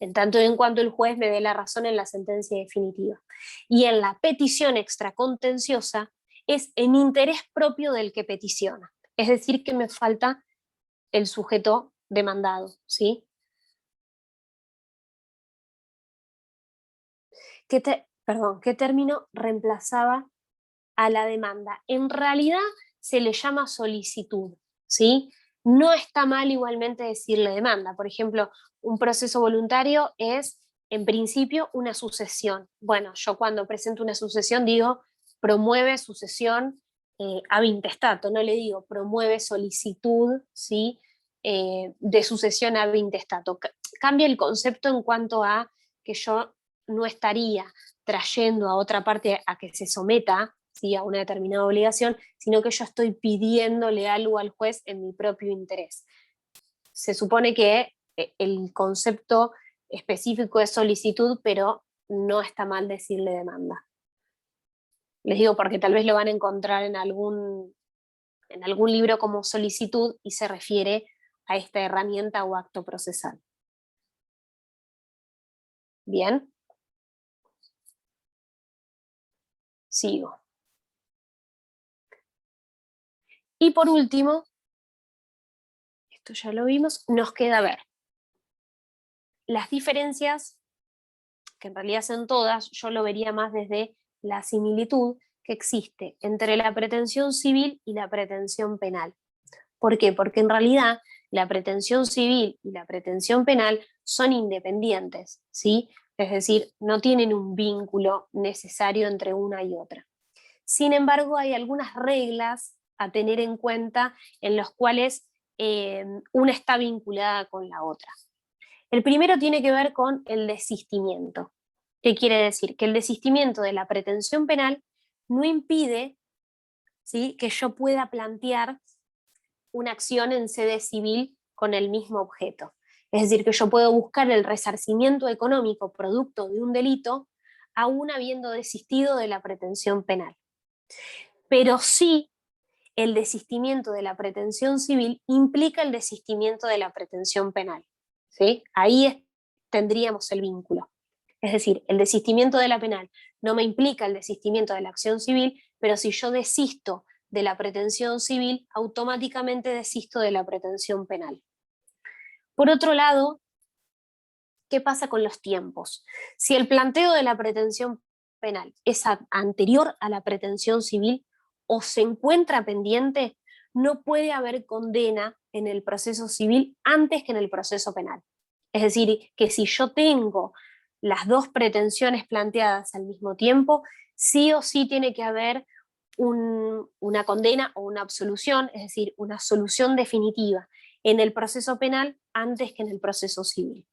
en tanto y en cuanto el juez me dé la razón en la sentencia definitiva. Y en la petición extracontenciosa es en interés propio del que peticiona, es decir, que me falta el sujeto demandado, ¿sí? ¿Qué término reemplazaba a la demanda? En realidad se le llama solicitud, ¿sí? No está mal igualmente decirle demanda. Por ejemplo, un proceso voluntario es, en principio, una sucesión. Bueno, yo cuando presento una sucesión digo, promueve sucesión ab intestato, no le digo promueve solicitud, ¿sí? De sucesión ab intestato. Cambia el concepto en cuanto a que yo no estaría trayendo a otra parte a que se someta, ¿sí?, a una determinada obligación, sino que yo estoy pidiéndole algo al juez en mi propio interés. Se supone que el concepto específico es solicitud, pero no está mal decirle demanda. Les digo porque tal vez lo van a encontrar en algún libro como solicitud y se refiere a esta herramienta o acto procesal. ¿Bien? Sigo. Y por último, esto ya lo vimos, nos queda ver las diferencias, que en realidad son todas, yo lo vería más desde la similitud que existe entre la pretensión civil y la pretensión penal. ¿Por qué? Porque en realidad la pretensión civil y la pretensión penal son independientes, ¿sí? Es decir, no tienen un vínculo necesario entre una y otra. Sin embargo, hay algunas reglas a tener en cuenta en los cuales una está vinculada con la otra. El primero tiene que ver con el desistimiento. ¿Qué quiere decir? Que el desistimiento de la pretensión penal no impide, ¿sí?, que yo pueda plantear una acción en sede civil con el mismo objeto. Es decir, que yo puedo buscar el resarcimiento económico producto de un delito aún habiendo desistido de la pretensión penal. Pero sí, el desistimiento de la pretensión civil implica el desistimiento de la pretensión penal, ¿sí? Ahí tendríamos el vínculo. Es decir, el desistimiento de la penal no me implica el desistimiento de la acción civil, pero si yo desisto de la pretensión civil, automáticamente desisto de la pretensión penal. Por otro lado, ¿qué pasa con los tiempos? Si el planteo de la pretensión penal es anterior a la pretensión civil o se encuentra pendiente, no puede haber condena en el proceso civil antes que en el proceso penal. Es decir, que si yo tengo las dos pretensiones planteadas al mismo tiempo, sí o sí tiene que haber una condena o una absolución, es decir, una solución definitiva en el proceso penal antes que en el proceso civil.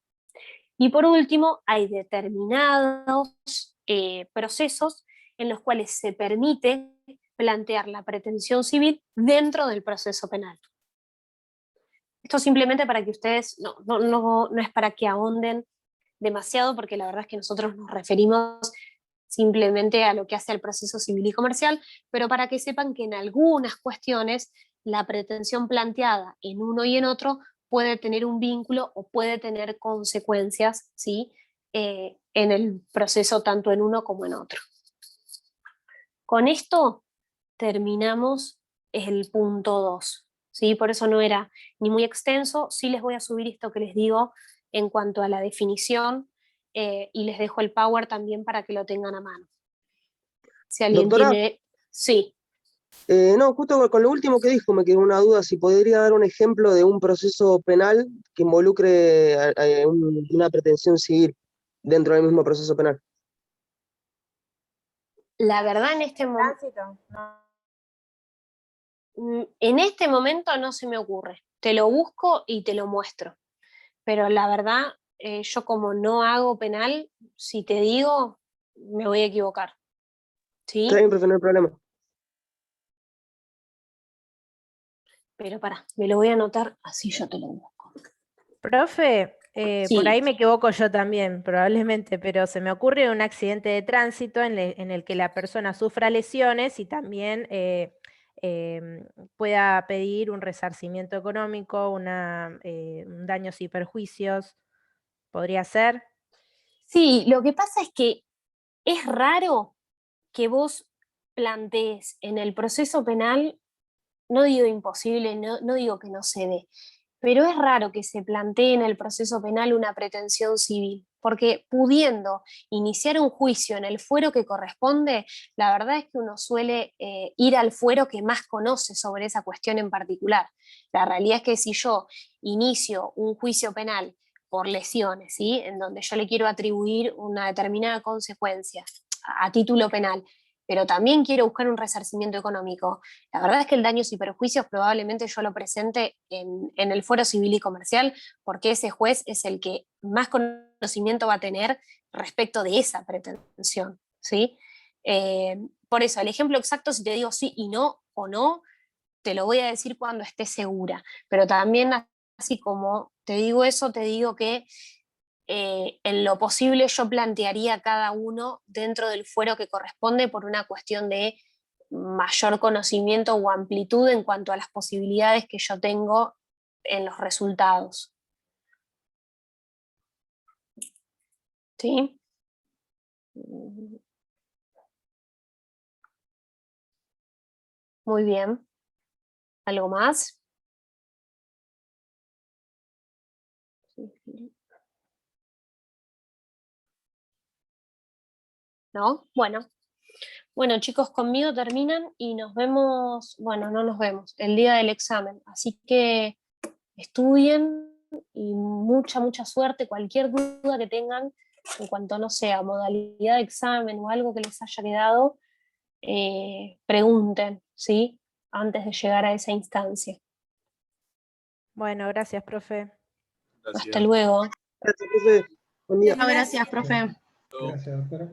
Y por último, hay determinados procesos en los cuales se permite plantear la pretensión civil dentro del proceso penal. Esto simplemente para que ustedes, no es para que ahonden demasiado, porque la verdad es que nosotros nos referimos simplemente a lo que hace el proceso civil y comercial, pero para que sepan que en algunas cuestiones la pretensión planteada en uno y en otro puede tener un vínculo o puede tener consecuencias, ¿sí?, en el proceso tanto en uno como en otro. Con esto terminamos el punto 2, ¿sí? Por eso no era ni muy extenso. Sí les voy a subir esto que les digo en cuanto a la definición y les dejo el Power también para que lo tengan a mano. Si alguien Doctora, tiene... Sí. no, justo con lo último que dijo me quedó una duda, si podría dar un ejemplo de un proceso penal que involucre una pretensión civil dentro del mismo proceso penal. La verdad en este momento no se me ocurre. Te lo busco y te lo muestro. Pero la verdad, yo como no hago penal, si te digo, me voy a equivocar. ¿Sí? Está bien, profe, no hay problema. Pero pará, me lo voy a anotar, así yo te lo busco. Profe, Sí. por ahí me equivoco yo también, probablemente, pero se me ocurre un accidente de tránsito en el que la persona sufra lesiones y también pueda pedir un resarcimiento económico, daños y perjuicios. ¿Podría ser? Sí, lo que pasa es que es raro que vos plantees en el proceso penal, no digo imposible, no digo que no se dé, pero es raro que se plantee en el proceso penal una pretensión civil, porque pudiendo iniciar un juicio en el fuero que corresponde, la verdad es que uno suele ir al fuero que más conoce sobre esa cuestión en particular. La realidad es que si yo inicio un juicio penal por lesiones, ¿sí? En donde yo le quiero atribuir una determinada consecuencia a título penal, pero también quiero buscar un resarcimiento económico, la verdad es que el daños y perjuicios probablemente yo lo presente en el fuero civil y comercial, porque ese juez es el que más conocimiento va a tener respecto de esa pretensión, ¿sí? Por eso, el ejemplo exacto, si te digo sí y no o no, te lo voy a decir cuando esté segura, pero también así como te digo eso, te digo que en lo posible yo plantearía cada uno dentro del fuero que corresponde por una cuestión de mayor conocimiento o amplitud en cuanto a las posibilidades que yo tengo en los resultados. ¿Sí? Muy bien. ¿Algo más? ¿No? Bueno, chicos, conmigo terminan y nos vemos, bueno, no nos vemos, el día del examen. Así que estudien y mucha suerte. Cualquier duda que tengan en cuanto, no sé, a modalidad de examen o algo que les haya quedado, pregunten, ¿sí? Antes de llegar a esa instancia. Bueno, gracias, profe. Hasta luego. Gracias, profe. Buen día. Gracias, profe. Gracias, doctora.